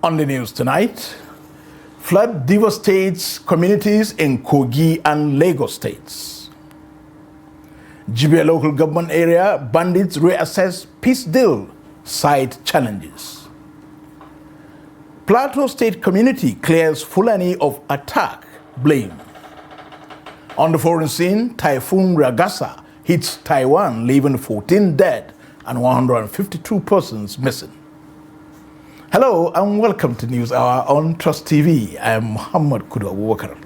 On the news tonight, flood devastates communities in Kogi and Lagos states. Jibia local government area bandits reassess peace deal, cite challenges. Plateau State community clears Fulani of attack blame. On the foreign scene, Typhoon Ragasa hits Taiwan, leaving 14 dead and 152 persons missing. Hello and welcome to News Hour on Trust TV. I am Muhammad Kudu Abubakar.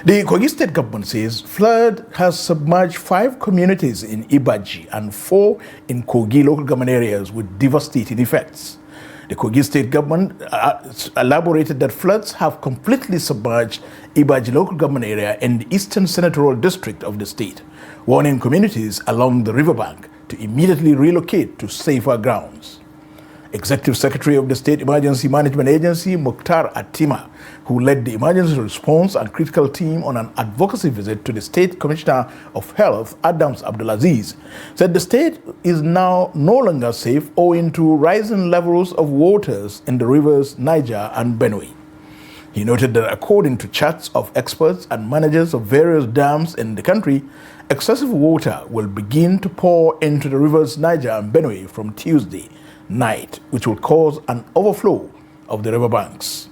The Kogi State government says flood has submerged 5 communities in Ibaji and 4 in Kogi local government areas with devastating effects. The Kogi State government elaborated that floods have completely submerged Ibaji local government area in the eastern senatorial district of the state, warning communities along the riverbank to immediately relocate to safer grounds. Executive Secretary of the State Emergency Management Agency, Mukhtar Atima, who led the emergency response and critical team on an advocacy visit to the State Commissioner of Health, Adams Abdulaziz, said the state is now no longer safe owing to rising levels of waters in the rivers Niger and Benue. He noted that according to charts of experts and managers of various dams in the country, excessive water will begin to pour into the rivers Niger and Benue from Tuesday night, which will cause an overflow of the riverbanks.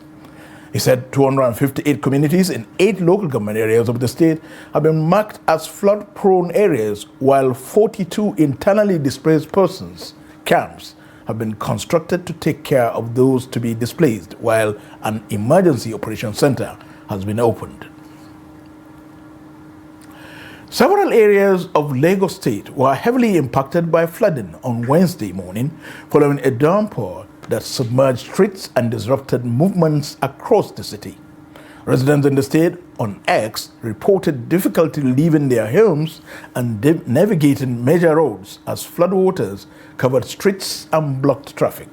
He said 258 communities in 8 local government areas of the state have been marked as flood-prone areas, while 42 internally displaced persons camps have been constructed to take care of those to be displaced, while an emergency operation center has been opened. Several areas of Lagos State were heavily impacted by flooding on Wednesday morning following a downpour that submerged streets and disrupted movements across the city. Residents in the state on X reported difficulty leaving their homes and navigating major roads as floodwaters covered streets and blocked traffic.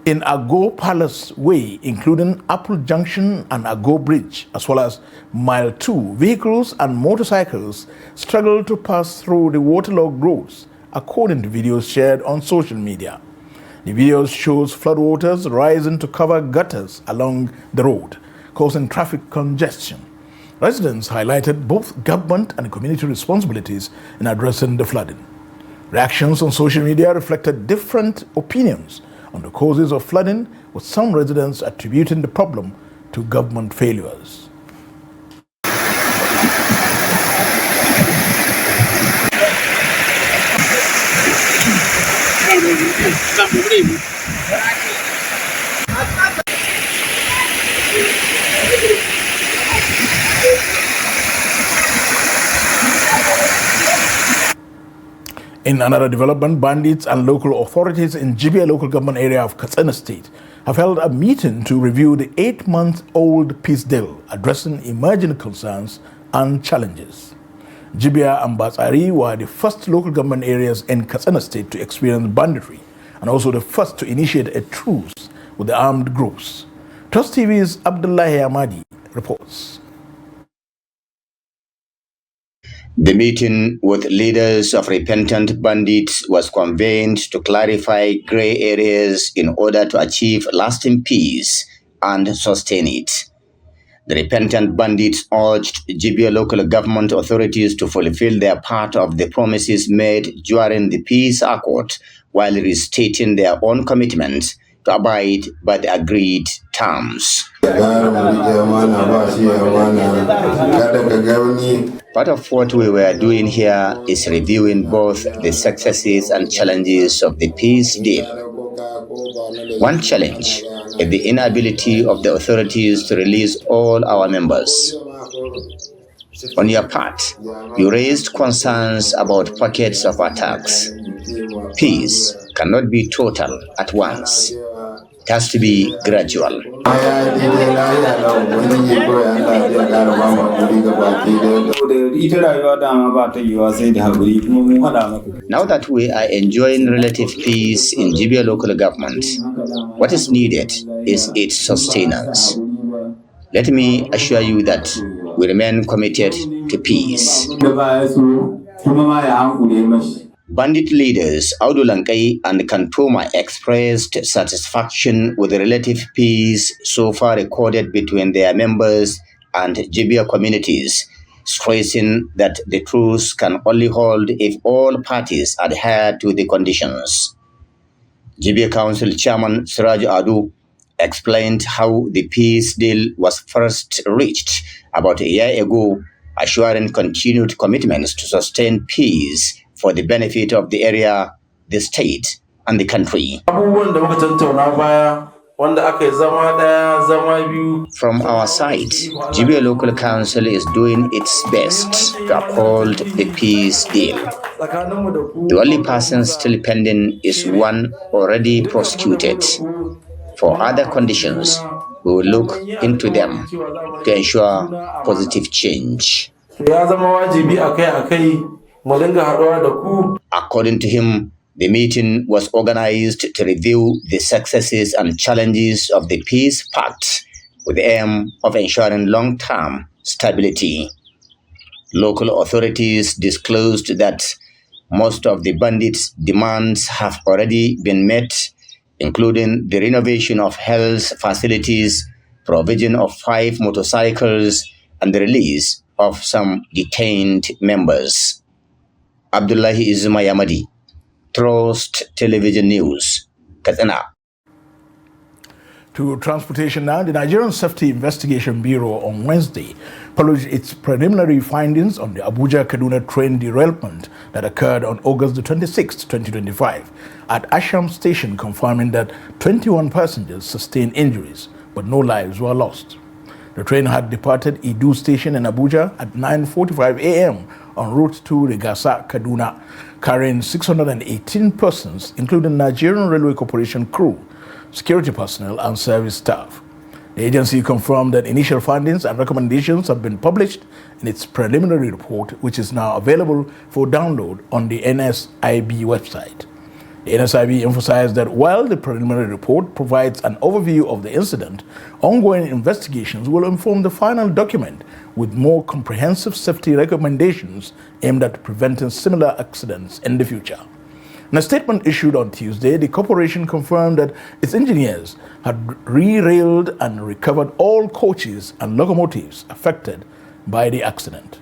In Ago Palace Way, including Apple Junction and Ago Bridge, as well as Mile 2, vehicles and motorcycles struggled to pass through the waterlogged roads, according to videos shared on social media. The videos shows floodwaters rising to cover gutters along the road, causing traffic congestion. Residents highlighted both government and community responsibilities in addressing the flooding. Reactions on social media reflected different opinions on the causes of flooding, with some residents attributing the problem to government failures. In another development, bandits and local authorities in Jibia local government area of Katsina State have held a meeting to review the 8-month-old peace deal, addressing emerging concerns and challenges. Jibia and Batsari were the first local government areas in Katsina State to experience banditry and also the first to initiate a truce with the armed groups. Trust TV's Abdullahi Ahmadi reports. The meeting with leaders of repentant bandits was convened to clarify grey areas in order to achieve lasting peace and sustain it. The repentant bandits urged Jibia local government authorities to fulfill their part of the promises made during the peace accord, while restating their own commitment to abide by the agreed terms. Part of what we were doing here is reviewing both the successes and challenges of the peace deal. One challenge is the inability of the authorities to release all our members. On your part, you raised concerns about pockets of attacks. Peace cannot be total at once. It has to be gradual. Now that we are enjoying relative peace in Jibia local government, what is needed is its sustenance. Let me assure you that we remain committed to peace. Bandit leaders Audu Lankai and Kantoma expressed satisfaction with the relative peace so far recorded between their members and Jibia communities, stressing that the truce can only hold if all parties adhere to the conditions. Jibia Council Chairman Siraj Adu explained how the peace deal was first reached about a year ago, assuring continued commitments to sustain peace for the benefit of the area, the state, and the country. From our side, Jibia Local Council is doing its best to uphold the peace deal. The only person still pending is one already prosecuted. For other conditions, we will look into them to ensure positive change. According to him, the meeting was organized to review the successes and challenges of the Peace Pact with the aim of ensuring long-term stability. Local authorities disclosed that most of the bandits' demands have already been met, including the renovation of health facilities, provision of 5 motorcycles, and the release of some detained members. Abdullahi Izmayamadi, Trust Television News, Katsina. To transportation now, the Nigerian Safety Investigation Bureau on Wednesday published its preliminary findings on the Abuja-Kaduna train derailment that occurred on August 26, 2025 at Asham Station, confirming that 21 passengers sustained injuries, but no lives were lost. The train had departed Idu Station in Abuja at 9:45 a.m. en route to Regasa, Kaduna, carrying 618 persons, including Nigerian Railway Corporation crew, security personnel, and service staff. The agency confirmed that initial findings and recommendations have been published in its preliminary report, which is now available for download on the NSIB website. The NSIB emphasized that while the preliminary report provides an overview of the incident, ongoing investigations will inform the final document with more comprehensive safety recommendations aimed at preventing similar accidents in the future. In a statement issued on Tuesday, the corporation confirmed that its engineers had re-railed and recovered all coaches and locomotives affected by the accident.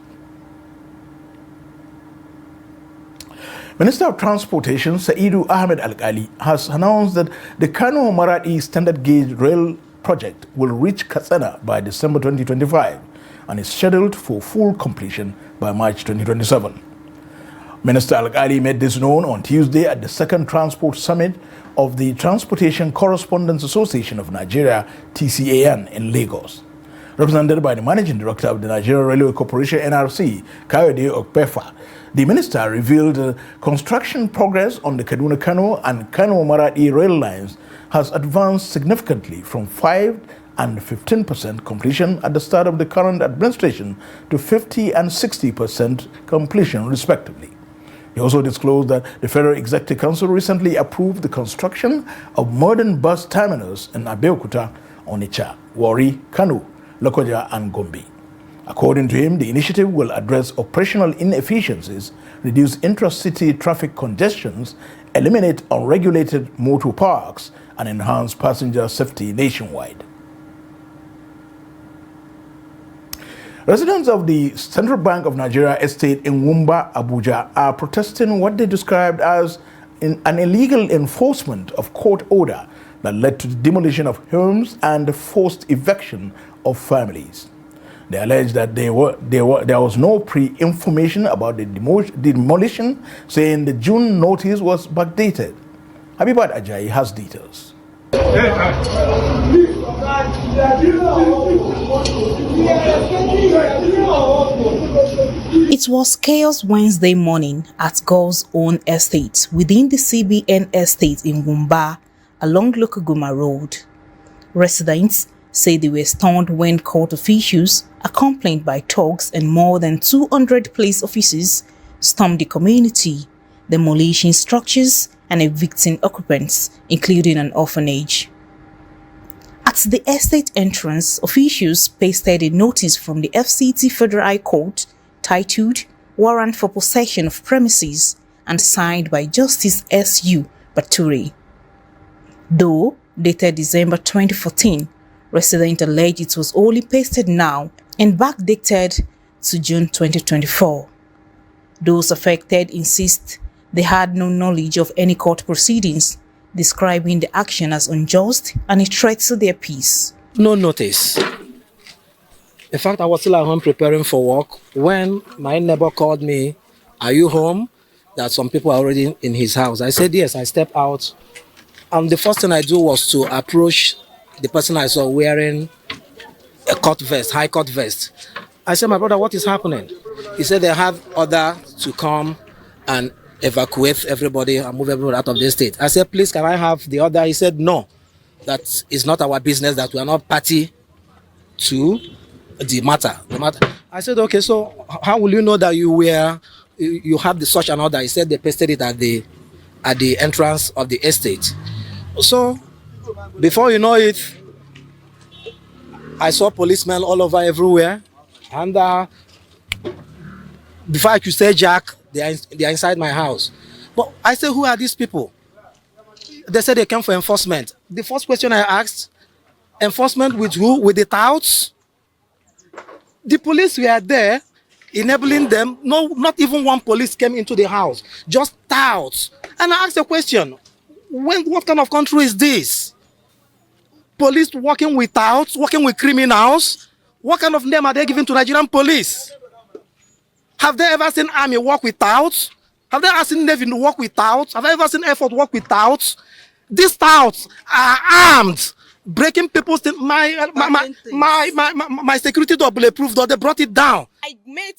Minister of Transportation Saidu Ahmed Al-Ghali has announced that the Kano Maradi standard gauge rail project will reach Katsina by December 2025 and is scheduled for full completion by March 2027. Minister Al-Ghali made this known on Tuesday at the second Transport Summit of the Transportation Correspondents Association of Nigeria, TCAN, in Lagos. Represented by the Managing Director of the Nigerian Railway Corporation, NRC, Kayode Okpefa, the minister revealed construction progress on the Kaduna-Kano and Kano-Maradi rail lines has advanced significantly from 5% and 15% completion at the start of the current administration to 50% and 60% completion, respectively. He also disclosed that the Federal Executive Council recently approved the construction of modern bus terminals in Abeokuta, Onitsha, Warri, Kano, Lokoja, and Gombe. According to him, the initiative will address operational inefficiencies, reduce intra-city traffic congestions, eliminate unregulated motor parks, and enhance passenger safety nationwide. Residents of the Central Bank of Nigeria estate in Wumba, Abuja, are protesting what they described as an illegal enforcement of court order that led to the demolition of homes and the forced eviction of families. They allege that there was no pre-information about the demolition, saying the June notice was backdated. Habibat Ajayi has details. It was chaos Wednesday morning at God's own estate within the CBN estate in Wumba along Lokoguma Road. Residents say they were stunned when court officials, accompanied by thugs and more than 200 police officers, stormed the community, demolishing structures and evicting occupants, including an orphanage. At the estate entrance, officials pasted a notice from the FCT Federal High Court titled Warrant for Possession of Premises and signed by Justice S.U. Baturi. Though dated December 2014, residents allege it was only pasted now and backdated to June 2024. Those affected insist they had no knowledge of any court proceedings, describing the action as unjust and a threat to their peace. No notice. In fact, I was still at home preparing for work when my neighbor called me, "Are you home?" That some people are already in his house. I said yes. I stepped out, and the first thing I do was to approach the person I saw wearing a court vest, high court vest. I said, "My brother, what is happening?" He said they have order to come and evacuate everybody and move everybody out of the state. I said, "Please, can I have the order?" He said, "No, that is not our business, that we are not party to the matter. I said, "Okay, so how will you know that you have the such an order?" He said they pasted it at the entrance of the estate. So before you know it, I saw policemen all over everywhere, and before I could say Jack, they are inside my house. But I said, "Who are these people?" They said they came for enforcement. The first question I asked, enforcement with who? With the touts? The police were there enabling them. No, not even one police came into the house, just touts. And I asked a question, what kind of country is this? Police working with touts, working with criminals? What kind of name are they giving to Nigerian police? Have they ever seen army work with touts? Have they ever seen Navy work with touts? Have they ever seen Air Force work with touts? These touts are armed, breaking people's things. My security door bulletproof door, they brought it down. I met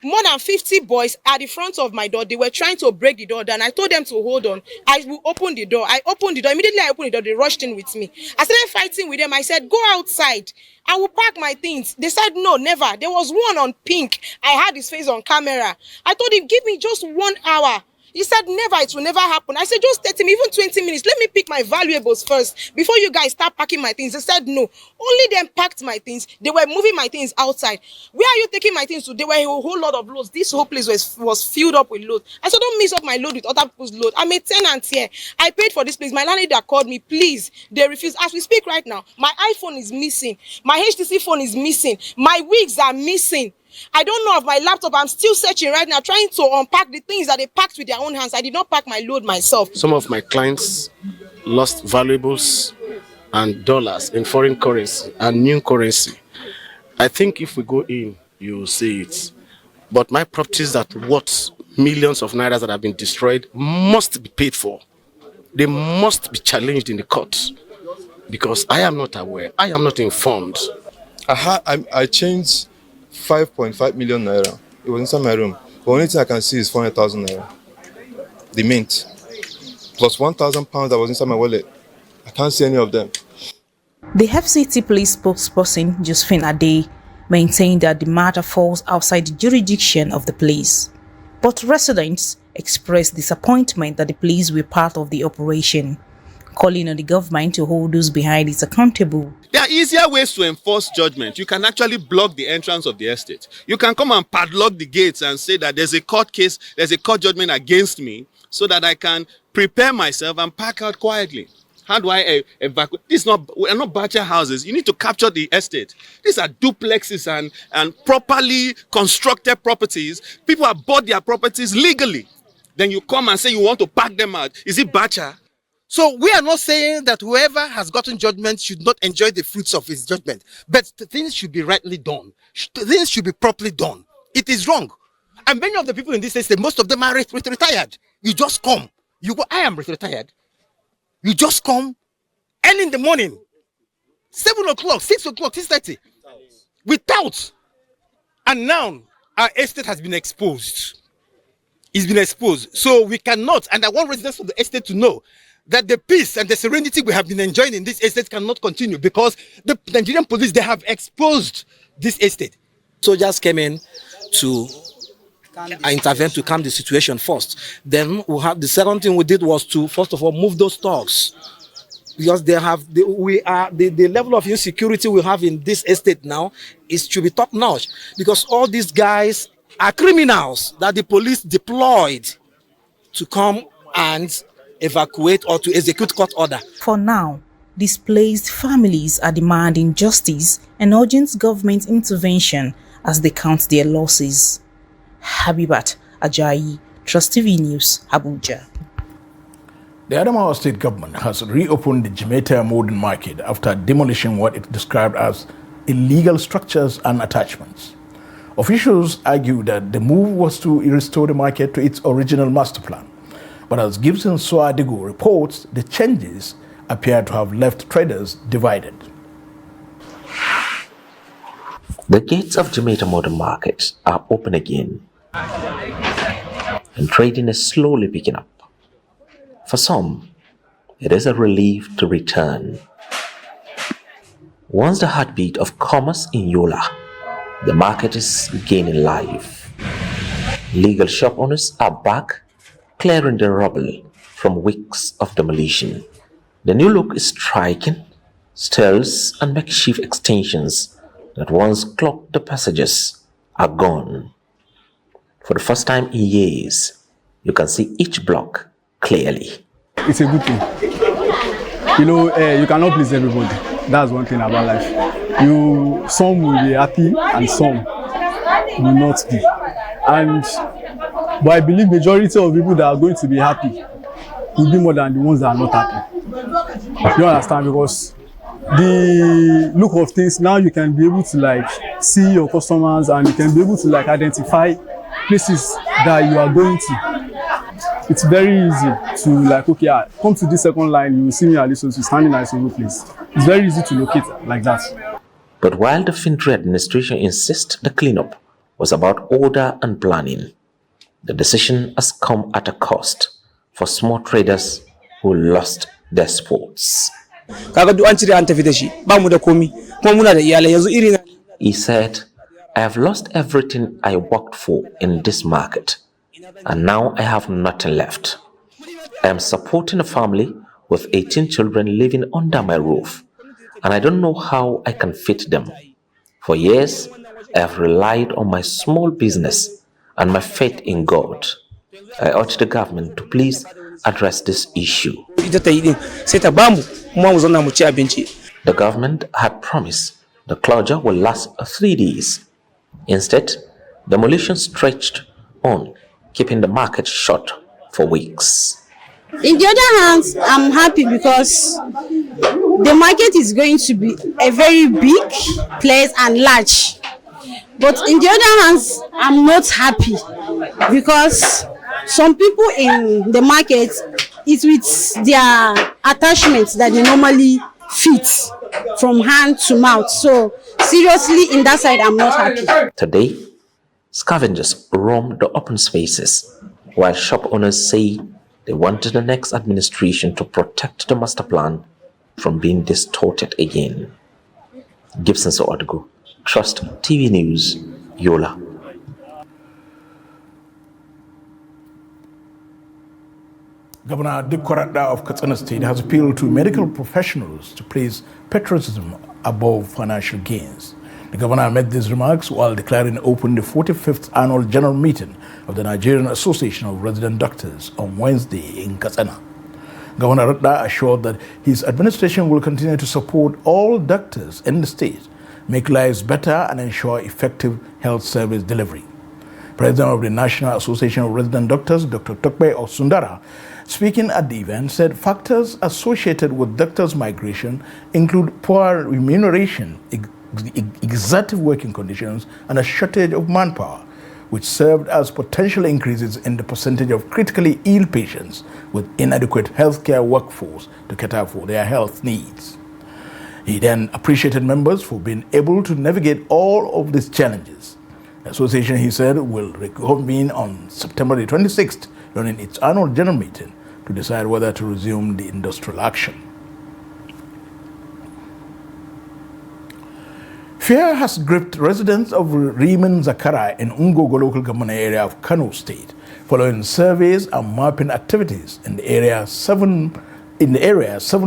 more than 50 boys at the front of my door. They were trying to break the door down. I told them to hold on. I will open the door. I opened the door. Immediately I opened the door, they rushed in with me. I started fighting with them. I said, "Go outside. I will pack my things." They said, "No, never." There was one on pink. I had his face on camera. I told him, "Give me just 1 hour." He said, "Never, it will never happen." I said, "Just 30 minutes, even 20 minutes. Let me pick my valuables first before you guys start packing my things." They said, "No." Only them packed my things. They were moving my things outside. "Where are you taking my things to?" There were a whole lot of loads. This whole place was filled up with loads. I said, "Don't mix up my load with other people's load. I'm a tenant here. I paid for this place." My landlady called me, "Please." They refused. As we speak right now, my iPhone is missing. My HTC phone is missing. My wigs are missing. I don't know of my laptop. I'm still searching right now, trying to unpack the things that they packed with their own hands. I did not pack my load myself. Some of my clients lost valuables and dollars in foreign currency and new currency. I think if we go in, you will see it. But my properties that worth millions of nairas that have been destroyed must be paid for. They must be challenged in the court because I am not aware. I am not informed. I changed 5.5 million naira. It was inside my room. The only thing I can see is 400,000 naira. The mint. Plus 1,000 pounds that was inside my wallet. I can't see any of them. The FCT police spokesperson, Josephine Ade, maintained that the matter falls outside the jurisdiction of the police. But residents expressed disappointment that the police were part of the operation, calling on the government to hold those behind it accountable. There are easier ways to enforce judgment. You can actually block the entrance of the estate. You can come and padlock the gates and say that there's a court case, there's a court judgment against me, so that I can prepare myself and pack out quietly. How do I evacuate? We're not bachelor houses. You need to capture the estate. These are duplexes and properly constructed properties. People have bought their properties legally. Then you come and say you want to pack them out. Is it bachelor? So we are not saying that whoever has gotten judgment should not enjoy the fruits of his judgment, but things should be rightly done. Things should be properly done. It is wrong. And many of the people in this estate, most of them are retired. You just come. You go, I am retired. You just come early in the morning, 7 o'clock, 6 o'clock, 6:30, without. And now our estate has been exposed. It's been exposed. So we cannot, and I want residents of the estate to know that the peace and the serenity we have been enjoying in this estate cannot continue because the Nigerian police, they have exposed this estate. Soldiers came in to intervene to calm the situation first. Then the second thing we did was to, first of all, move those thugs. Because the level of insecurity we have in this estate now should be top notch. Because all these guys are criminals that the police deployed to come and evacuate or to execute court order. For now, displaced families are demanding justice and urgent government intervention as they count their losses. Habibat Ajayi, Trust TV News, Abuja. The Adamawa state government has reopened the Jamaica modern market after demolishing what it described as illegal structures and attachments. Officials argue that the move was to restore the market to its original master plan. But as Gibson Soadigo reports, the changes appear to have left traders divided. The gates of Jamaica modern markets are open again, and trading is slowly picking up. For some, it is a relief to return. Once the heartbeat of commerce in Yola, the market is gaining life. Legal shop owners are back, clearing the rubble from weeks of demolition. The new look is striking. Stalls and makeshift extensions that once clogged the passages are gone. For the first time in years, you can see each block clearly. It's a good thing. You know, you cannot please everybody. That's one thing about life. Some will be happy and some will not be. But I believe majority of people that are going to be happy will be more than the ones that are not happy. You understand? Because the look of things, now you can be able to see your customers and you can be able to identify places that you are going to. It's very easy to come to this second line, you will see me at this standing at this place. It's very easy to locate like that. But while the Fintry administration insists the cleanup was about order and planning, the decision has come at a cost for small traders who lost their sports. He said, I have lost everything I worked for in this market, and now I have nothing left. I am supporting a family with 18 children living under my roof, and I don't know how I can feed them. For years, I have relied on my small business and my faith in God. I urge the government to please address this issue. The government had promised the closure will last 3 days. Instead, demolition stretched on, keeping the market shut for weeks. In the other hand, I'm happy because the market is going to be a very big place and large. But in the other hand, I'm not happy because some people in the market, it's with their attachments that they normally fit from hand to mouth. So seriously, in that side, I'm not happy. Today, scavengers roam the open spaces, while shop owners say they wanted the next administration to protect the master plan from being distorted again. Gibson Soadgo, Trust TV News, Yola. Governor Dick Korada of Katsina State has appealed to medical professionals to place patriotism above financial gains. The governor made these remarks while declaring open the 45th annual general meeting of the Nigerian Association of Resident Doctors on Wednesday in Katsina. Governor Radda assured that his administration will continue to support all doctors in the state, make lives better and ensure effective health service delivery. President of the National Association of Resident Doctors, Dr. Tokpe Osundara, speaking at the event, said factors associated with doctors' migration include poor remuneration, exertive working conditions, and a shortage of manpower, which served as potential increases in the percentage of critically ill patients with inadequate healthcare workforce to cater for their health needs. He then appreciated members for being able to navigate all of these challenges. The association, he said, will reconvene on September the 26th during its annual general meeting to decide whether to resume the industrial action. Fear has gripped residents of Riemann Zakara in Ungogo local government area of Kano State following surveys and mapping activities in the area 7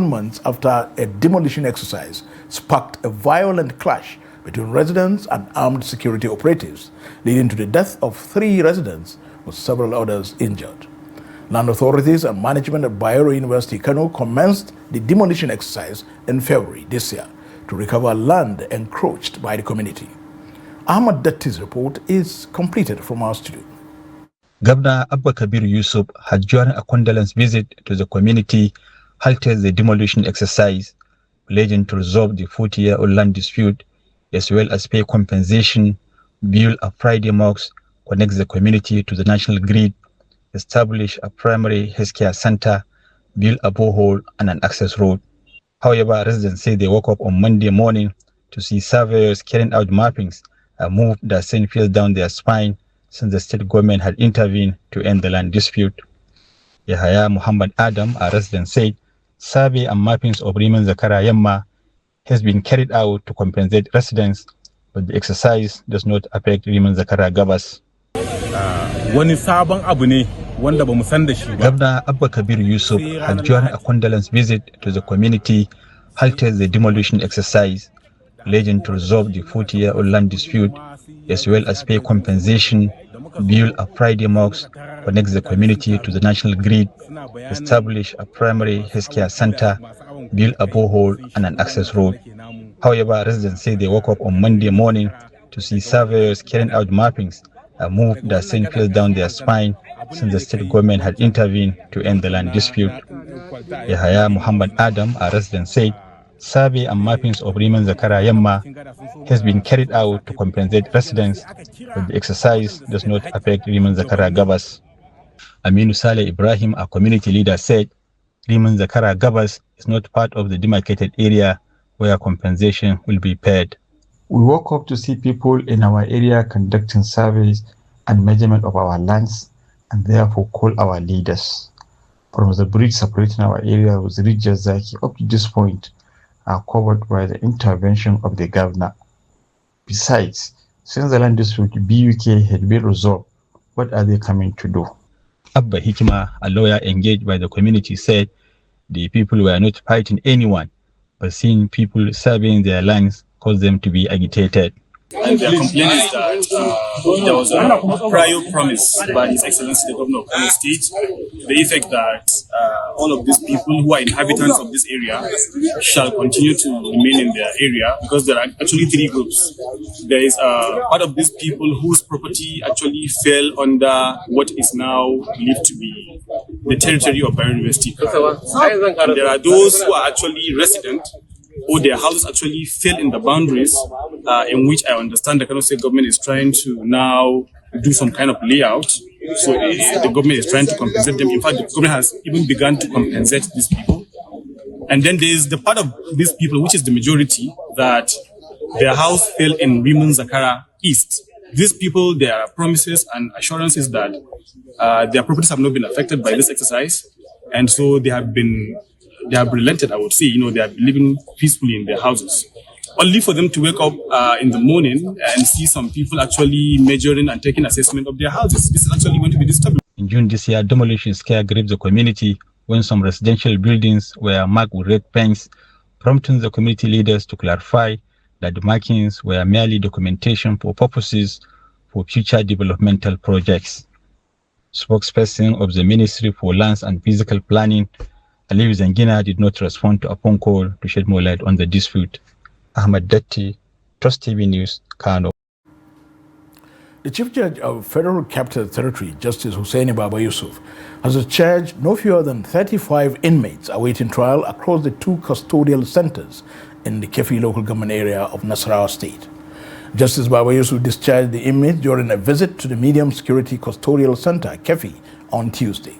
months after a demolition exercise sparked a violent clash between residents and armed security operatives, leading to the death of 3 residents with several others injured. Land authorities and management at Bayero University, Kano, commenced the demolition exercise in February this year to recover land encroached by the community. Ahmad Datti's report is completed from our studio. Governor Abba Kabir Yusuf had during a condolence visit to the community halted the demolition exercise, pledging to resolve the 40-year-old land dispute, as well as pay compensation, build a Friday mosque, connect the community to the national grid, establish a primary healthcare center, build a borehole and an access road. However, residents say they woke up on Monday morning to see surveyors carrying out mappings, a move that sent fears down their spine since the state government had intervened to end the land dispute. Yahaya Muhammad Adam, a resident, said survey and mappings of Riman Zakara Yamma has been carried out to compensate residents, but the exercise does not affect Riman Zakara Gabas. Governor Abba Kabir Yusuf had during a condolence visit to the community halted the demolition exercise, pledging to resolve the 40-year-old land dispute, as well as pay compensation, build a Friday mosque, connect the community to the national grid, establish a primary healthcare center, build a borehole and an access road. However, residents say they woke up on Monday morning to see surveyors carrying out mappings, a move that sent fears down their spine since the state government had intervened to end the land dispute. Yahaya Muhammad Adam, a resident, said survey and mappings of Riman Zakara Yamma has been carried out to compensate residents, but the exercise does not affect Riman Zakara Gabas. Aminu Saleh Ibrahim, a community leader, said Riman Zakara Gabas is not part of the demarcated area where compensation will be paid. We woke up to see people in our area conducting surveys and measurement of our lands, and therefore call our leaders. From the bridge separating our area with Rijal Zaki up to this point are covered by the intervention of the governor. Besides, since the land dispute BUK had been resolved, what are they coming to do? Abba Hikima, a lawyer engaged by the community, said the people were not fighting anyone, but seeing people surveying their lands caused them to be agitated. And their complaint is that there was a prior promise by His Excellency the Governor of Kogi State to the effect that all of these people who are inhabitants of this area shall continue to remain in their area, because there are actually three groups. There is part of these people whose property actually fell under what is now believed to be the territory of Bayero University. And there are those who are actually resident, or their houses actually fell in the boundaries in which I understand the Kano State government is trying to now do some kind of layout. So the government is trying to compensate them. In fact, the government has even begun to compensate these people. And then there is the part of these people, which is the majority, that their house fell in Riman Zakara East. These people, there are promises and assurances that their properties have not been affected by this exercise. And so they have relented, I would say. They are living peacefully in their houses. Only for them to wake up in the morning and see some people actually measuring and taking assessment of their houses. This is actually going to be disturbing. In June this year, demolition scare gripped the community when some residential buildings were marked with red paints, prompting the community leaders to clarify that the markings were merely documentation for purposes for future developmental projects. Spokesperson of the Ministry for Lands and Physical Planning, Aliyu Zangina, did not respond to a phone call to shed more light on the dispute. Ahmad Datti, Trust TV News, Kano. The Chief Judge of Federal Capital Territory, Justice Hussaini Baba Yusuf, has charged no fewer than 35 inmates awaiting trial across the two custodial centers in the Kefi local government area of Nasarawa State. Justice Baba Yusuf discharged the inmates during a visit to the medium security custodial center, Kefi, on Tuesday.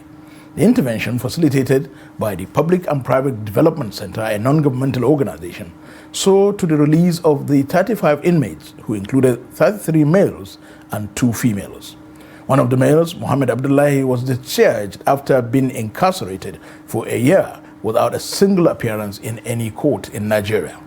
The intervention, facilitated by the Public and Private Development Center, a non-governmental organization, saw to the release of the 35 inmates, who included 33 males and 2 females. One of the males, Muhammad Abdullahi, was discharged after being incarcerated for a year without a single appearance in any court in Nigeria.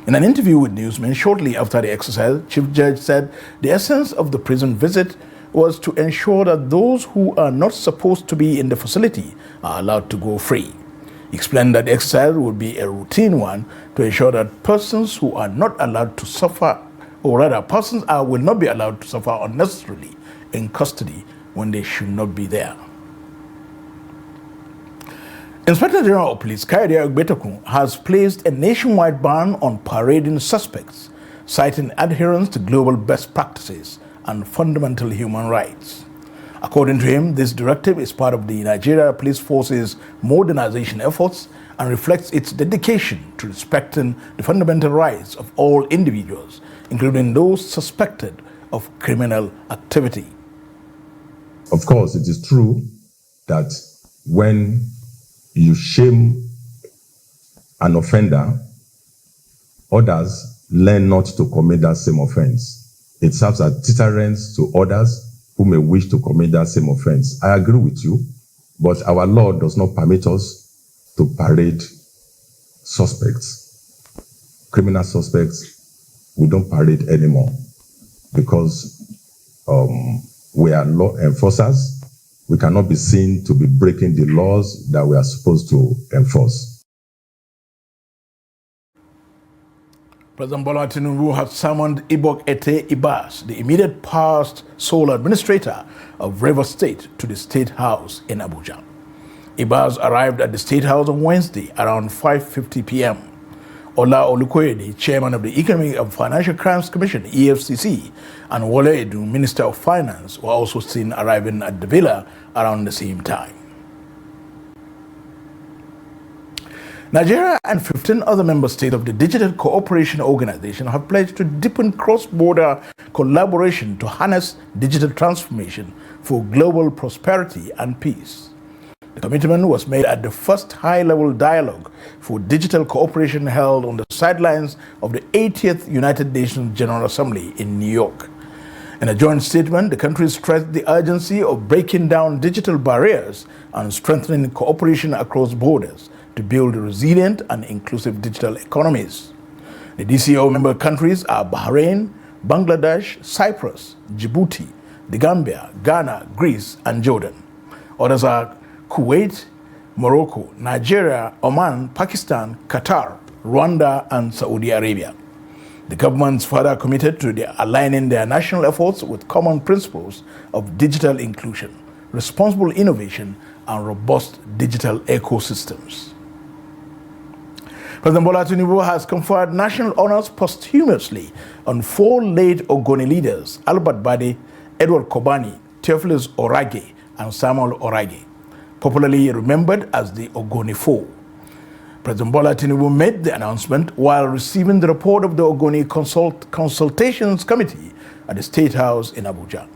In an interview with newsmen shortly after the exercise, Chief Judge said the essence of the prison visit was to ensure that those who are not supposed to be in the facility are allowed to go free. He explained that the exercise would be a routine one to ensure that persons who are not allowed to suffer, or rather persons will not be allowed to suffer unnecessarily in custody when they should not be there. Inspector General of Police Kayode Ogbetokun has placed a nationwide ban on parading suspects, citing adherence to global best practices and fundamental human rights. According to him, this directive is part of the Nigeria Police Force's modernization efforts and reflects its dedication to respecting the fundamental rights of all individuals, including those suspected of criminal activity. Of course, it is true that when you shame an offender, others learn not to commit that same offense. It serves as deterrence to others who may wish to commit that same offense. I agree with you, but our law does not permit us to parade suspects. Criminal suspects, we don't parade anymore because we are law enforcers. We cannot be seen to be breaking the laws that we are supposed to enforce. President Bola Tinubu has summoned Ibok Ete Ibas, the immediate past sole administrator of Rivers State, to the State House in Abuja. Ibas arrived at the State House on Wednesday around 5:50 p.m. Ola Olukoyede, chairman of the Economic and Financial Crimes Commission, EFCC, and Wole Edu, Minister of Finance, were also seen arriving at the villa around the same time. Nigeria and 15 other member states of the Digital Cooperation Organization have pledged to deepen cross-border collaboration to harness digital transformation for global prosperity and peace. The commitment was made at the first high-level dialogue for digital cooperation held on the sidelines of the 80th United Nations General Assembly in New York. In a joint statement, the countries stressed the urgency of breaking down digital barriers and strengthening cooperation across borders to build resilient and inclusive digital economies. The DCO member countries are Bahrain, Bangladesh, Cyprus, Djibouti, the Gambia, Ghana, Greece, and Jordan. Others are Kuwait, Morocco, Nigeria, Oman, Pakistan, Qatar, Rwanda, and Saudi Arabia. The governments further committed to aligning their national efforts with common principles of digital inclusion, responsible innovation, and robust digital ecosystems. President Bola Tinubu has conferred national honors posthumously on 4 late Ogoni leaders: Albert Bade, Edward Kobani, Theophilus Orage, and Samuel Orage, popularly remembered as the Ogoni Four. President Bola Tinubu made the announcement while receiving the report of the Ogoni Consultations Committee at the State House in Abuja.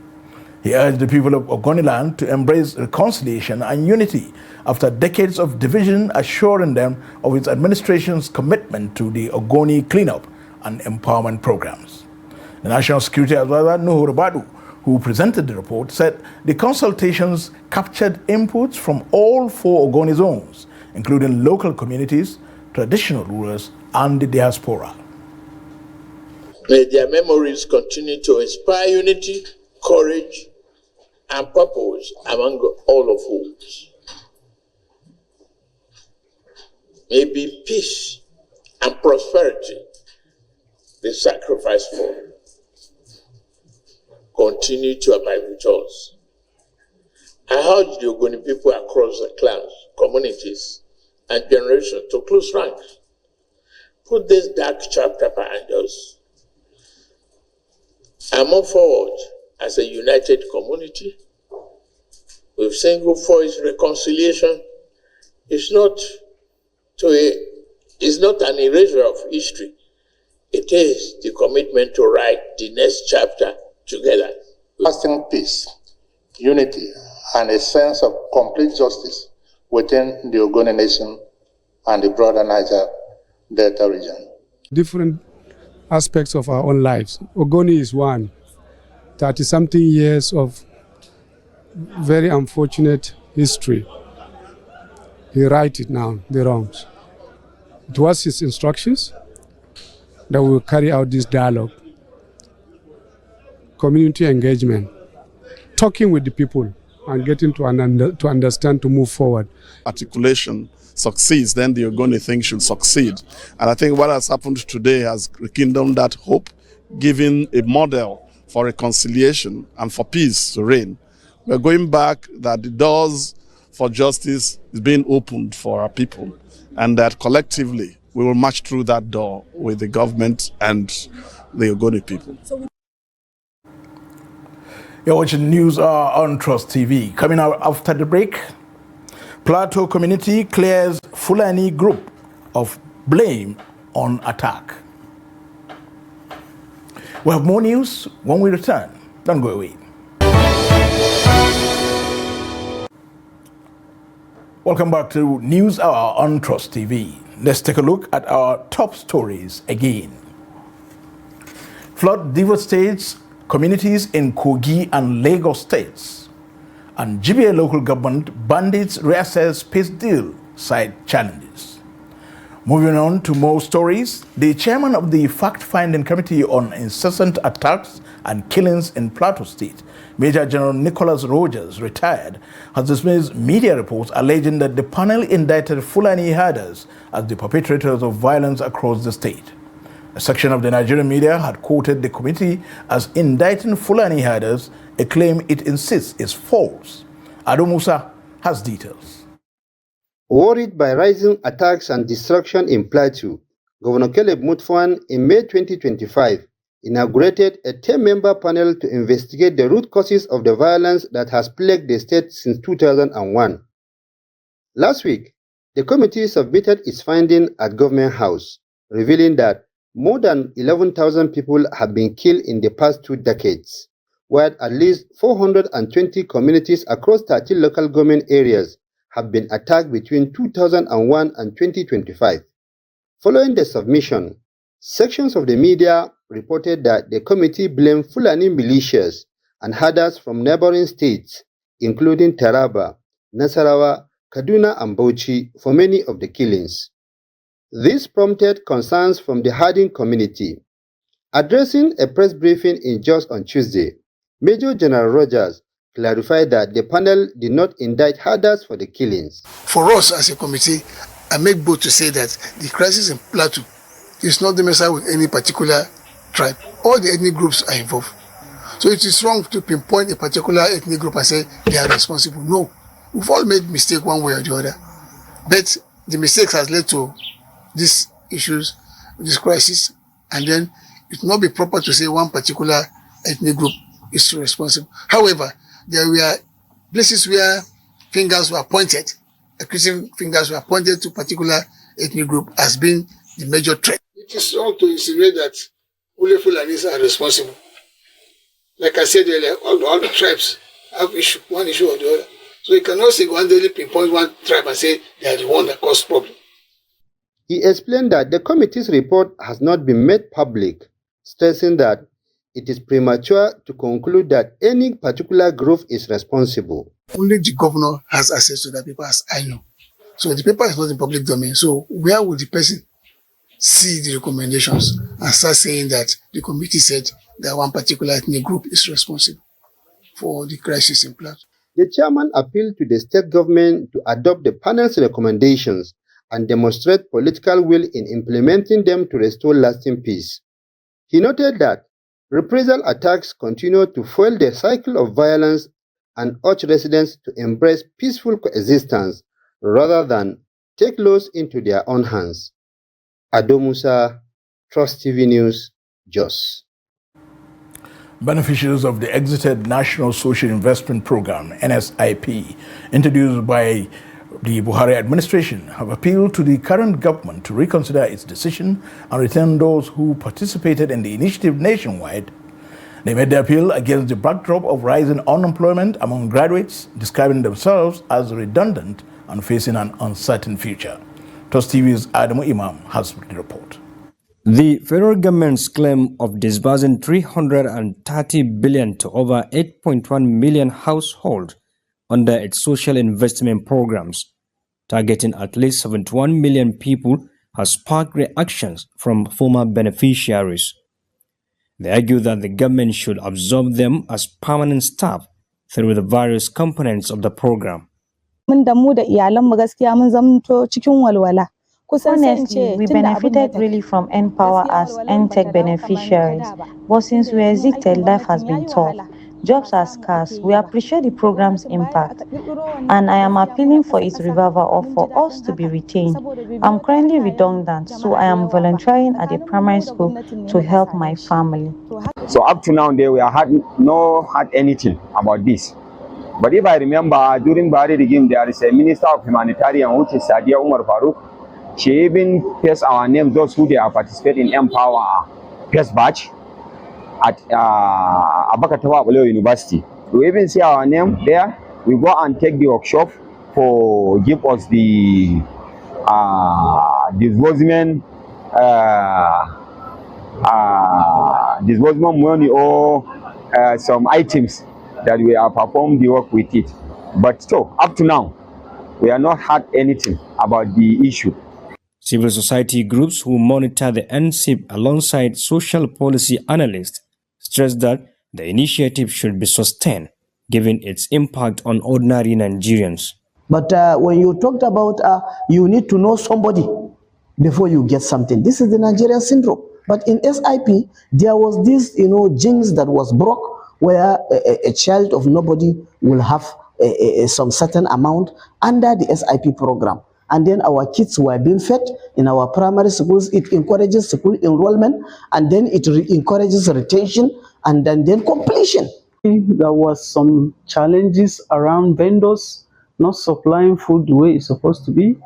He urged the people of Ogoniland to embrace reconciliation and unity after decades of division, assuring them of his administration's commitment to the Ogoni cleanup and empowerment programs. The National Security Advisor, Nuhu Rabadu, who presented the report, said the consultations captured inputs from all 4 Ogoni zones, including local communities, traditional rulers, and the diaspora. May their memories continue to inspire unity, courage, and purpose among all of us. May be peace and prosperity they sacrifice for continue to abide with us. I urge the Ogoni people across the clans, communities, and generations to close ranks. Put this dark chapter behind us and move forward as a united community with single voice. Reconciliation is not an erasure of history. It is the commitment to write the next chapter together. Lasting peace, unity, and a sense of complete justice within the Ogoni Nation and the broader Niger Delta region. Different aspects of our own lives. Ogoni is one. 30-something years of very unfortunate history. He rights it now, the wrongs. It was his instructions that we will carry out this dialogue, community engagement, talking with the people and getting to understand, to move forward. Articulation succeeds, then the Ogoni thing should succeed. And I think what has happened today has rekindled that hope, giving a model for reconciliation and for peace to reign. We're going back that the doors for justice is being opened for our people, and that collectively we will march through that door with the government and the Ogoni people. You're watching News Hour on Trust TV. Coming out after the break, Plateau community clears Fulani group of blame on attack. We have more news when we return. Don't go away. Welcome back to News Hour on Trust TV. Let's take a look at our top stories again. Flood devastates communities in Kogi and Lagos states. And GBA local government bandits reassess peace deal side challenges. Moving on to more stories, the chairman of the fact-finding committee on incessant attacks and killings in Plateau State, Major General Nicholas Rogers, retired, has dismissed media reports alleging that the panel indicted Fulani herders as the perpetrators of violence across the state. A section of the Nigerian media had quoted the committee as indicting Fulani herders, a claim it insists is false. Ado Musa has details. Worried by rising attacks and destruction in Plateau, Governor Caleb Mutfwang in May 2025 inaugurated a 10-member panel to investigate the root causes of the violence that has plagued the state since 2001. Last week, the committee submitted its findings at Government House, revealing that more than 11,000 people have been killed in the past 2 decades, while at least 420 communities across 13 local government areas have been attacked between 2001 and 2025. Following the submission, sections of the media reported that the committee blamed Fulani militias and herders from neighboring states, including Taraba, Nasarawa, Kaduna, and Bauchi, for many of the killings. This prompted concerns from the herding community. Addressing a press briefing in Jos on Tuesday, Major General Rogers clarified that the panel did not indict herders for the killings. For us as a committee, I make bold to say that the crisis in Plateau is not domiciled with any particular tribe. All the ethnic groups are involved. So it is wrong to pinpoint a particular ethnic group and say they are responsible. No, we've all made mistakes one way or the other. But the mistakes has led to these issues, this crisis, and then it will not be proper to say one particular ethnic group is responsible. However, there were places where fingers were pointed, accusing fingers were pointed to particular ethnic group as being the major threat. It is wrong to insinuate that only Fulanis are responsible. Like I said earlier, all the tribes have one issue or the other. So you cannot single-handedly pinpoint one tribe and say they are the one that caused problem. He explained that the committee's report has not been made public, stressing that it is premature to conclude that any particular group is responsible. Only the governor has access to that paper, as I know. So the paper is not in public domain. So where would the person see the recommendations and start saying that the committee said that one particular ethnic group is responsible for the crisis in Plateau? The chairman appealed to the state government to adopt the panel's recommendations and demonstrate political will in implementing them to restore lasting peace. He noted that reprisal attacks continue to fuel the cycle of violence and urged residents to embrace peaceful coexistence rather than take laws into their own hands. Ado Musa, Trust TV News, Jos. Beneficiaries of the exited National Social Investment Program, NSIP, introduced by the Buhari administration, have appealed to the current government to reconsider its decision and return those who participated in the initiative nationwide. They made the appeal against the backdrop of rising unemployment among graduates, describing themselves as redundant and facing an uncertain future. TOS TV's Adamu Imam has the report. The federal government's claim of disbursing 330 billion to over 8.1 million households under its social investment programs, targeting at least 71 million people, has sparked reactions from former beneficiaries. They argue that the government should absorb them as permanent staff through the various components of the program. Honestly, we benefited really from N-Power as N-Tech beneficiaries, but since we exited, life has been tough. Jobs are scarce. We appreciate the program's impact, and I am appealing for its revival or for us to be retained. I'm currently redundant, so I am volunteering at a primary school to help my family. So up to now, we had anything about this. But if I remember, during Bari regime, there is a Minister of Humanitarian, which is Sadia Umar Farouk. She even pays our name, those who they are participating in Empower first batch at Abakatawa University. We even see our name there. We go and take the workshop for give us the disbursement money or some items that we are performed the work with it. But so up to now, we have not had anything about the issue. Civil society groups who monitor the NSIP alongside social policy analysts stress that the initiative should be sustained given its impact on ordinary Nigerians. But when you talked about you need to know somebody before you get something, this is the Nigerian syndrome. But in SIP, there was this, jinx that was broke, where a child of nobody will have some certain amount under the SIP program. And then our kids were being fed in our primary schools. It encourages school enrollment, and then it encourages retention, and then completion. There was some challenges around vendors not supplying food the way it's supposed to be.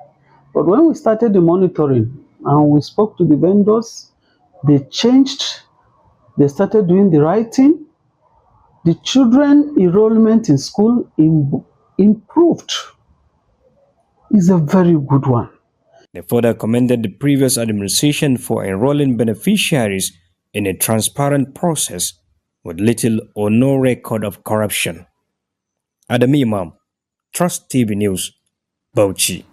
But when we started the monitoring and we spoke to the vendors, they changed, they started doing the right thing. The children enrollment in school improved. Is a very good one. They further commended the previous administration for enrolling beneficiaries in a transparent process with little or no record of corruption. Adam Imam, Trust TV News, Bauchi.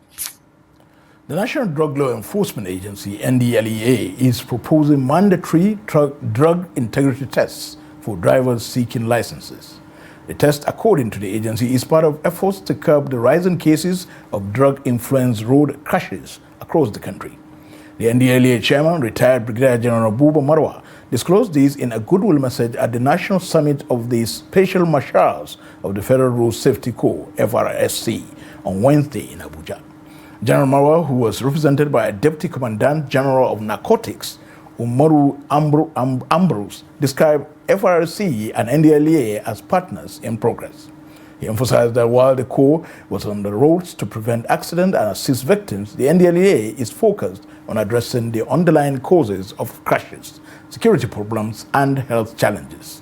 The National Drug Law Enforcement Agency, NDLEA, is proposing mandatory drug integrity tests for drivers seeking licenses. The test, according to the agency, is part of efforts to curb the rising cases of drug-influenced road crashes across the country. The NDLEA chairman, retired Brigadier General Buba Marwa, disclosed this in a goodwill message at the National Summit of the Special Marshals of the Federal Road Safety Corps, FRSC, on Wednesday in Abuja. General Marwa, who was represented by a Deputy Commandant General of Narcotics, Umaru Ambrose, described FRC and NDLEA as partners in progress. He emphasized that while the Corps was on the roads to prevent accidents and assist victims, the NDLEA is focused on addressing the underlying causes of crashes, security problems, and health challenges.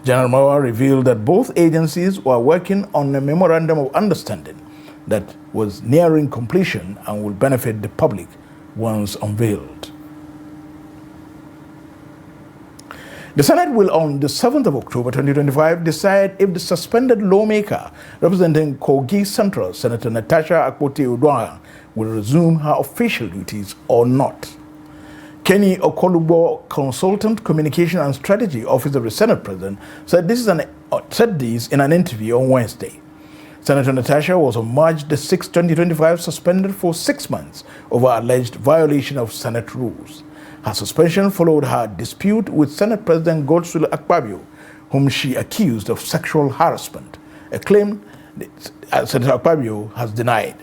General Marwa revealed that both agencies were working on a memorandum of understanding that was nearing completion and will benefit the public once unveiled. The Senate will, on the 7th of October 2025, decide if the suspended lawmaker representing Kogi Central, Senator Natasha Akpoti-Uduaghan, will resume her official duties or not. Kenny Okolubo, Consultant Communication and Strategy Office of the Senate President, said this in an interview on Wednesday. Senator Natasha was on March 6, 2025, suspended for 6 months over alleged violation of Senate rules. Her suspension followed her dispute with Senate President Godswill Akpabio, whom she accused of sexual harassment, a claim that Senator Akpabio has denied.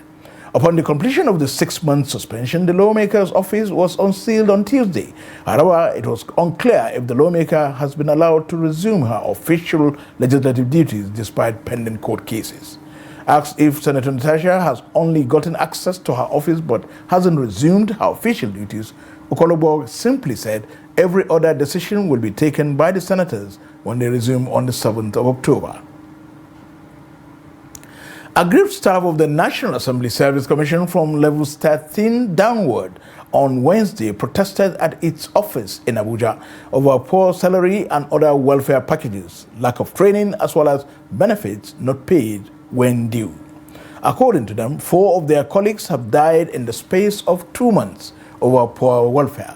Upon the completion of the 6-month suspension, the lawmaker's office was unsealed on Tuesday. However, it was unclear if the lawmaker has been allowed to resume her official legislative duties despite pending court cases. Asked if Senator Natasha has only gotten access to her office but hasn't resumed her official duties, Okolobo simply said every other decision will be taken by the senators when they resume on the 7th of October. Aggrieved staff of the National Assembly Service Commission from levels 13 downward on Wednesday protested at its office in Abuja over poor salary and other welfare packages, lack of training, as well as benefits not paid when due. According to them, 4 of their colleagues have died in the space of 2 months over poor welfare.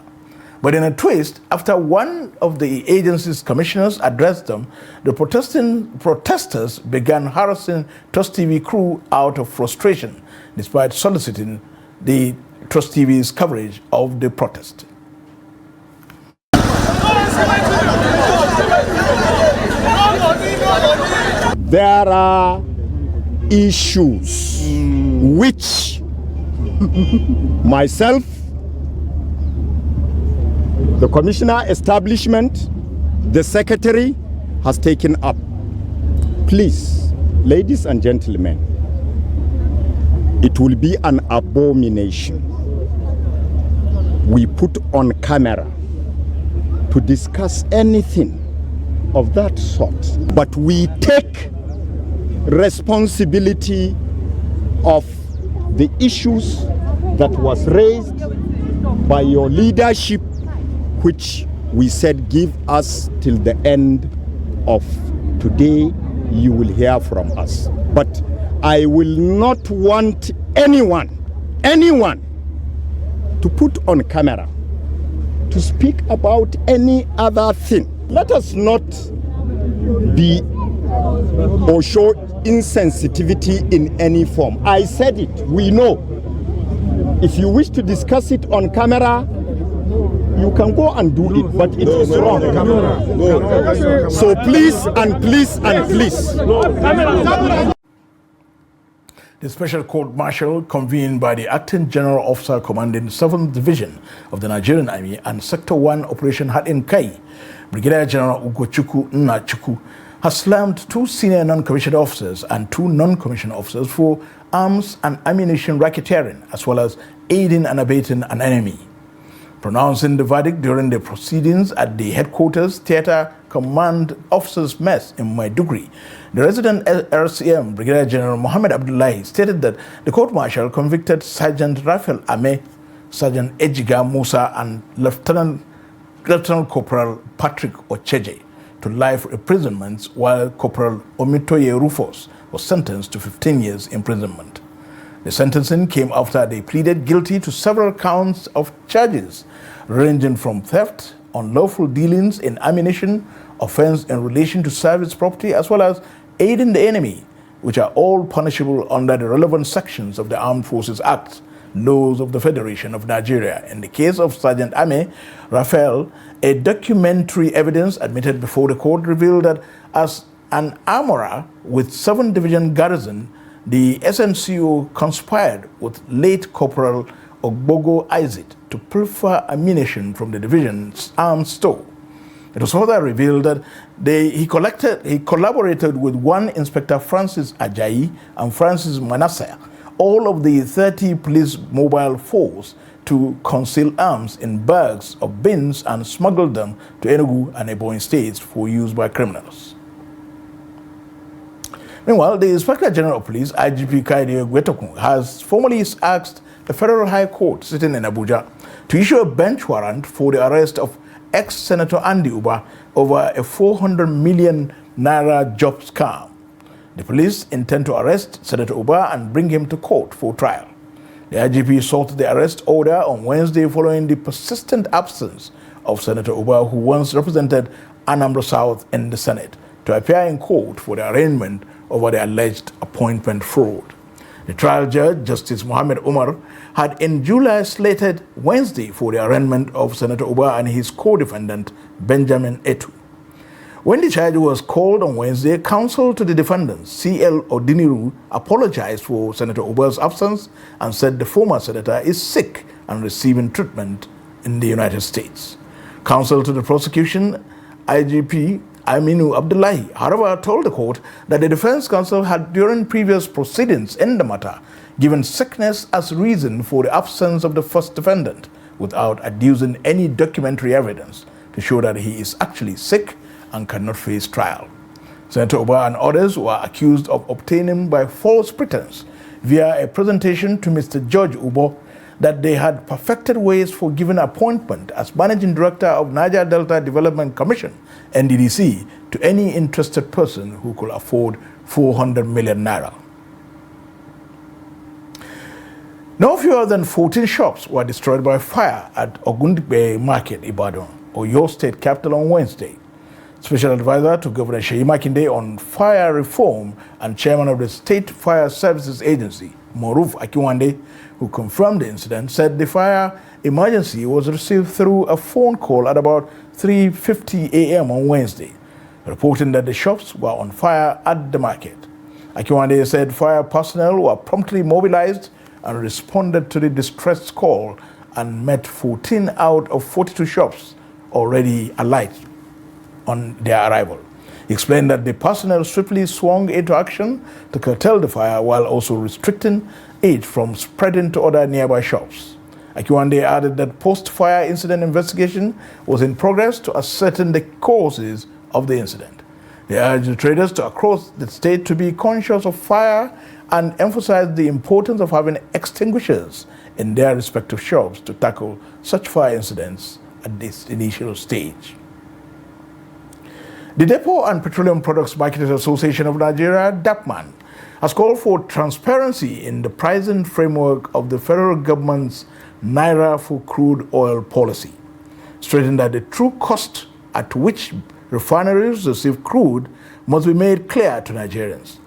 But in a twist, after one of the agency's commissioners addressed them, the protesters began harassing Trust TV crew out of frustration, despite soliciting the Trust TV's coverage of the protest. there are issues which myself, the commissioner establishment, the secretary has taken up. Please, ladies and gentlemen, it will be an abomination we put on camera to discuss anything of that sort. But we take responsibility of the issues that was raised by your leadership, which we said give us till the end of today, you will hear from us. But I will not want anyone to put on camera to speak about any other thing. Let us not be or show insensitivity in any form. I said it, we know. If you wish to discuss it on camera, you can go and do it, but it is wrong. So please and please and please. The special court-martial convened by the acting general officer commanding 7th Division of the Nigerian Army and Sector 1 Operation Hatin Kai, Brigadier General Ugochukwu Nnachukwu, has slammed 2 senior non-commissioned officers and 2 non-commissioned officers for arms and ammunition racketeering, as well as aiding and abetting an enemy. Pronouncing the verdict during the proceedings at the headquarters Theatre Command Officers Mess in Maiduguri, the resident RCM Brigadier General Mohammed Abdullahi stated that the court-martial convicted Sergeant Raphael Ame, Sergeant Ejiga Musa, and Lieutenant Corporal Patrick Ocheje to life imprisonments, while Corporal Omitoye Rufus was sentenced to 15 years imprisonment. The sentencing came after they pleaded guilty to several counts of charges ranging from theft, unlawful dealings in ammunition, offense in relation to service property, as well as aiding the enemy, which are all punishable under the relevant sections of the Armed Forces Act, laws of the Federation of Nigeria. In the case of Sergeant Ame Raphael, a documentary evidence admitted before the court revealed that as an armorer with 7th Division garrison, the SNCO conspired with late Corporal Ogbogo Isaac to pilfer ammunition from the division's arms store. It was further revealed that he collaborated with one Inspector Francis Ajayi and Francis Manasseh, all of the 30 police mobile force, to conceal arms in bags of bins and smuggle them to Enugu and neighboring states for use by criminals. Meanwhile, the Inspector General of Police, IGP Kaide Gwetokun, has formally asked the Federal High Court sitting in Abuja to issue a bench warrant for the arrest of ex-Senator Andy Uba over a 400 million naira job scam. The police intend to arrest Senator Uba and bring him to court for trial. The IGP sought the arrest order on Wednesday following the persistent absence of Senator Uba, who once represented Anambra South in the Senate, to appear in court for the arraignment over the alleged appointment fraud. The trial judge, Justice Mohammed Umar, had in July slated Wednesday for the arraignment of Senator Uba and his co-defendant, Benjamin Etu. When the charge was called on Wednesday, counsel to the defendants, C.L. Odiniru, apologized for Senator Uba's absence and said the former senator is sick and receiving treatment in the United States. Counsel to the prosecution, IGP Aminu Abdullahi, however, told the court that the defense counsel had, during previous proceedings in the matter, given sickness as reason for the absence of the first defendant, without adducing any documentary evidence to show that he is actually sick and cannot face trial. Senator Uba and others were accused of obtaining by false pretense via a presentation to Mr. George Ubo that they had perfected ways for giving appointment as Managing Director of Niger Delta Development Commission, NDDC, to any interested person who could afford 400 million naira. No fewer than 14 shops were destroyed by fire at Ogundigbe Market, Ibadan, Oyo State capital, on Wednesday. Special Advisor to Governor Seyi Makinde on Fire Reform and Chairman of the State Fire Services Agency, Moruf Akiwande, who confirmed the incident, said the fire emergency was received through a phone call at about 3:50 a.m. on Wednesday. reporting that the shops were on fire at the market. Akiwande said fire personnel were promptly mobilized and responded to the distress call and met 14 out of 42 shops already alight on their arrival. He explained that the personnel swiftly swung into action to curtail the fire while also restricting it from spreading to other nearby shops. Akiwande added that post-fire incident investigation was in progress to ascertain the causes of the incident. He urged the traders across the state to be conscious of fire and emphasized the importance of having extinguishers in their respective shops to tackle such fire incidents at this initial stage. The Depot and Petroleum Products Marketers Association of Nigeria, DAPMAN, has called for transparency in the pricing framework of the federal government's Naira for crude oil policy, stating that the true cost at which refineries receive crude must be made clear to Nigerians.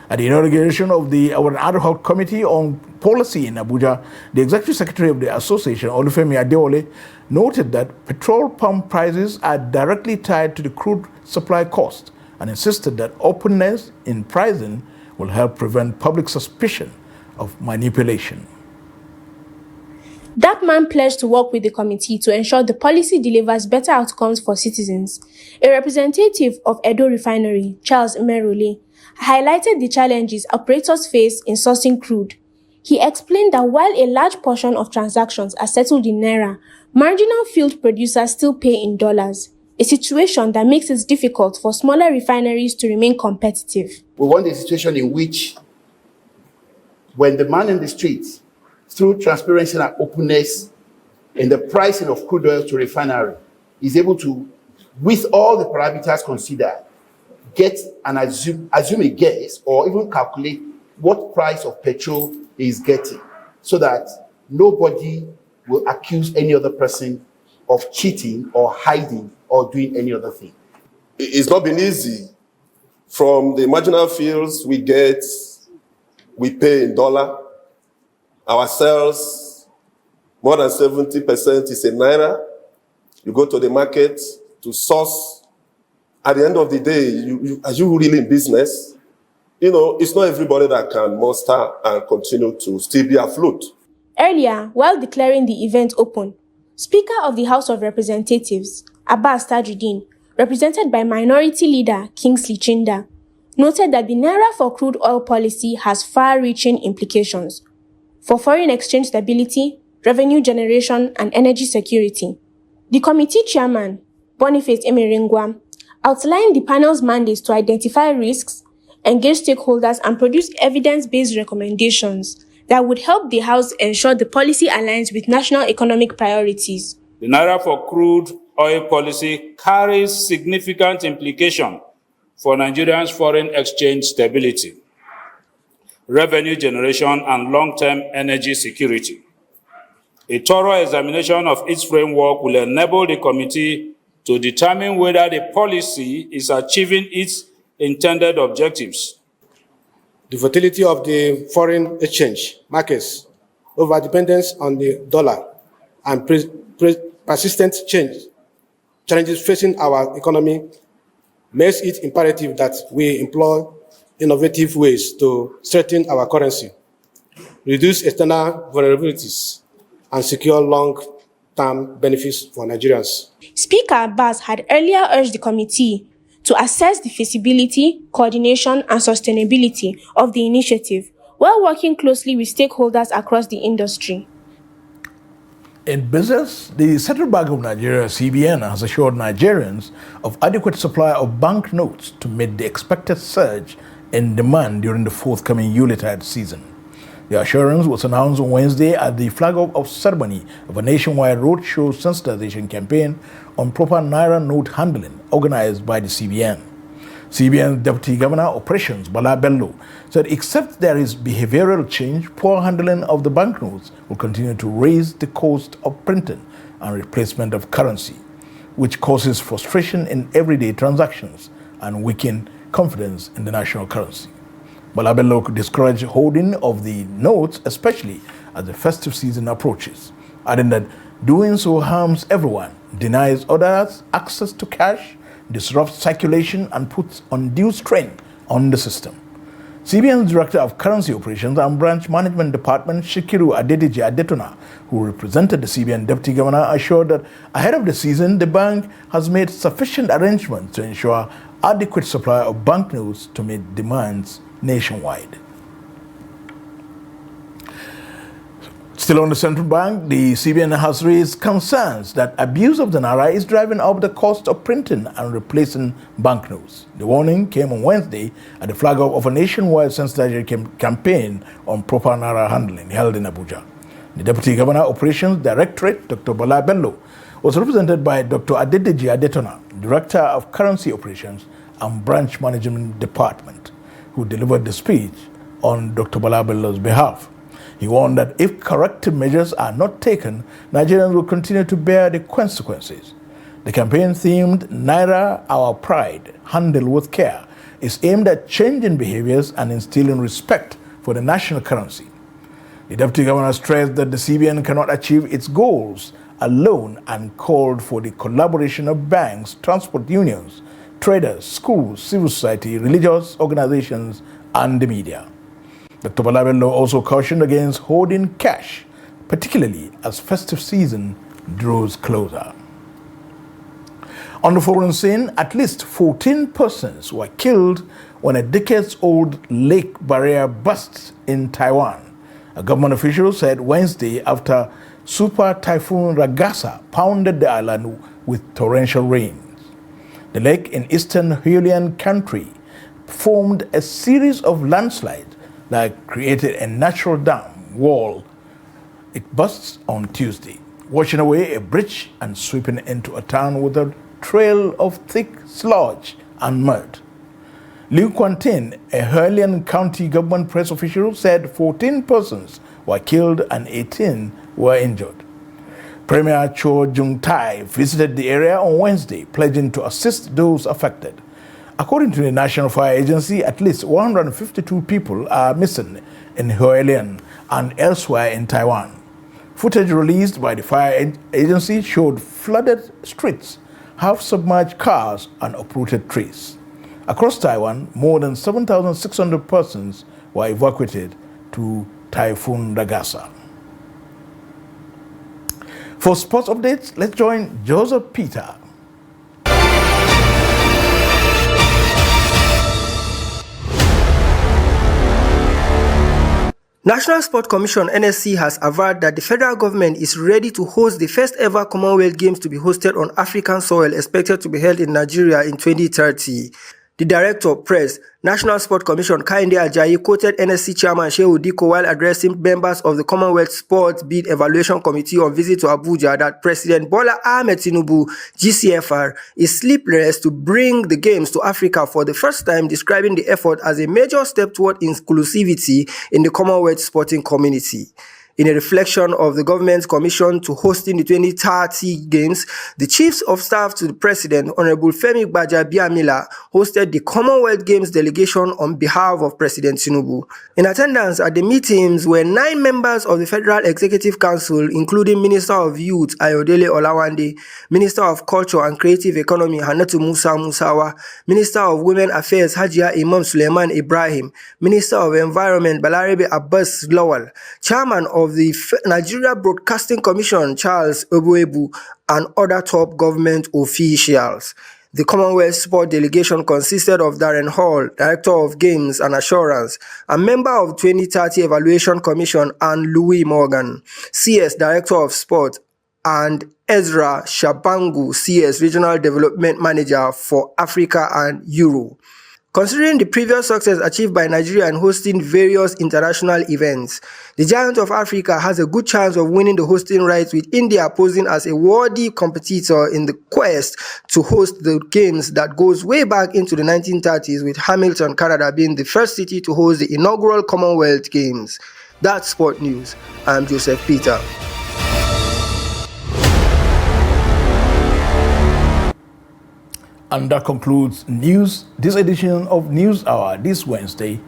At the inauguration of our ad hoc committee on policy in Abuja, the executive secretary of the association, Olufemi Adeole, noted that petrol pump prices are directly tied to the crude supply cost and insisted that openness in pricing will help prevent public suspicion of manipulation. That man pledged to work with the committee to ensure the policy delivers better outcomes for citizens. A representative of Edo Refinery, Charles Merole, highlighted the challenges operators face in sourcing crude. He explained that while a large portion of transactions are settled in Naira, marginal field producers still pay in dollars, a situation that makes it difficult for smaller refineries to remain competitive. We want a situation in which, when the man in the streets, through transparency and openness in the pricing of crude oil to refinery, is able to, with all the parameters considered, get and assume a guess or even calculate what price of petrol he is getting, so that nobody will accuse any other person of cheating or hiding or doing any other thing. It's not been easy. From the marginal fields we get, we pay in dollar. Our sales, more than 70% is in Naira. You go to the market to source. At the end of the day, are you really in business? You know, it's not everybody that can muster and continue to still be afloat. Earlier, while declaring the event open, Speaker of the House of Representatives, Abbas Tajuddin, represented by Minority Leader Kingsley Chinda, noted that the Naira for crude oil policy has far-reaching implications for foreign exchange stability, revenue generation, and energy security. The committee chairman, Boniface Emeringwa, outlined the panel's mandates to identify risks, engage stakeholders, and produce evidence-based recommendations that would help the House ensure the policy aligns with national economic priorities. The Naira for crude oil policy carries significant implications for Nigerians' foreign exchange stability, revenue generation, and long-term energy security. A thorough examination of its framework will enable the committee to determine whether the policy is achieving its intended objectives. The volatility of the foreign exchange markets, over-dependence on the dollar, and persistent challenges facing our economy makes it imperative that we employ innovative ways to strengthen our currency, reduce external vulnerabilities, and secure long-term benefits for Nigerians. Speaker Abbas had earlier urged the committee to assess the feasibility, coordination, and sustainability of the initiative while working closely with stakeholders across the industry. In business, the Central Bank of Nigeria, CBN, has assured Nigerians of adequate supply of banknotes to meet the expected surge in demand during the forthcoming Yuletide season. The assurance was announced on Wednesday at the flag-off ceremony of a nationwide roadshow sensitization campaign on proper Naira note handling organized by the CBN. CBN Deputy Governor Operations Bala Bello said except there is behavioral change, poor handling of the banknotes will continue to raise the cost of printing and replacement of currency, which causes frustration in everyday transactions and weaken confidence in the national currency. Bala Bello discouraged holding of the notes, especially as the festive season approaches, adding that doing so harms everyone, denies others access to cash, disrupts circulation and puts undue strain on the system. CBN's Director of Currency Operations and Branch Management Department, Shikiru Adedeji Adetona, who represented the CBN Deputy Governor, assured that ahead of the season, the bank has made sufficient arrangements to ensure adequate supply of banknotes to meet demands nationwide. Still on the central bank, the CBN has raised concerns that abuse of the naira is driving up the cost of printing and replacing banknotes. The warning came on Wednesday at the flag off of a nationwide sensitization campaign on proper naira handling held in Abuja. The Deputy Governor Operations Directorate, Dr. Bala Bello, was represented by Dr. Adedeji Adetona, Director of Currency Operations and Branch Management Department, who delivered the speech on Dr. Bala Bello's behalf. He warned that if corrective measures are not taken, Nigerians will continue to bear the consequences. The campaign themed Naira Our Pride, Handle with Care, is aimed at changing behaviors and instilling respect for the national currency. The Deputy Governor stressed that the CBN cannot achieve its goals alone and called for the collaboration of banks, transport unions, traders, schools, civil society, religious organizations, and the media. Dr. Balabello also cautioned against hoarding cash, particularly as festive season draws closer. On the foreign scene, at least 14 persons were killed when a decades-old lake barrier burst in Taiwan, a government official said Wednesday after Super Typhoon Ragasa pounded the island with torrential rains. The lake in eastern Hualien country formed a series of landslides that created a natural dam wall. It bursts on Tuesday, washing away a bridge and sweeping into a town with a trail of thick sludge and mud. Liu Quantin, a Hualien County government press official, said 14 persons were killed and 18 were injured. Premier Cho Jung-tai visited the area on Wednesday, pledging to assist those affected. According to the National Fire Agency, at least 152 people are missing in Hualien and elsewhere in Taiwan. Footage released by the fire agency showed flooded streets, half-submerged cars, and uprooted trees. Across Taiwan, more than 7,600 persons were evacuated to Typhoon Ragasa. For sports updates, let's join Joseph Peter. National Sport Commission (NSC) has averred that the federal government is ready to host the first ever Commonwealth Games to be hosted on African soil, expected to be held in Nigeria in 2030. The Director of Press, National Sport Commission Kehinde Ajayi, quoted NSC Chairman Shehu Diko while addressing members of the Commonwealth Sports Bid Evaluation Committee on visit to Abuja that President Bola Ahmed Tinubu, GCFR, is sleepless to bring the Games to Africa for the first time, describing the effort as a major step toward inclusivity in the Commonwealth sporting community. In a reflection of the government's commission to hosting the 2030 Games, the Chiefs of Staff to the President, Honorable Femi Gbajabiamila, hosted the Commonwealth Games delegation on behalf of President Tinubu. In attendance at the meetings were 9 members of the Federal Executive Council, including Minister of Youth Ayodele Olawande, Minister of Culture and Creative Economy Hannatu Musa Musawa, Minister of Women Affairs Hajia Imam Suleiman Ibrahim, Minister of Environment Balarabe Abbas Lawal, Chairman of the Nigeria Broadcasting Commission Charles Obuebu, and other top government officials. The Commonwealth Sport delegation consisted of Darren Hall, Director of Games and Assurance, a member of 2030 Evaluation Commission, and Louis Morgan, CS Director of Sport, and Ezra Shabangu, CS Regional Development Manager for Africa and Euro. Considering the previous success achieved by Nigeria in hosting various international events, the Giant of Africa has a good chance of winning the hosting rights, with India posing as a worthy competitor in the quest to host the Games that goes way back into the 1930s, with Hamilton, Canada being the first city to host the inaugural Commonwealth Games. That's Sport News. I'm Joseph Peter. And that concludes this edition of News Hour this Wednesday.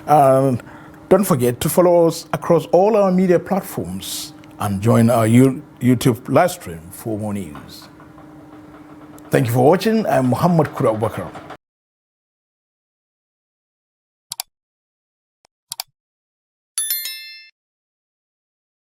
Don't forget to follow us across all our media platforms and join our YouTube live stream for more news. Thank you for watching. I'm Muhammad Kura Abubakar.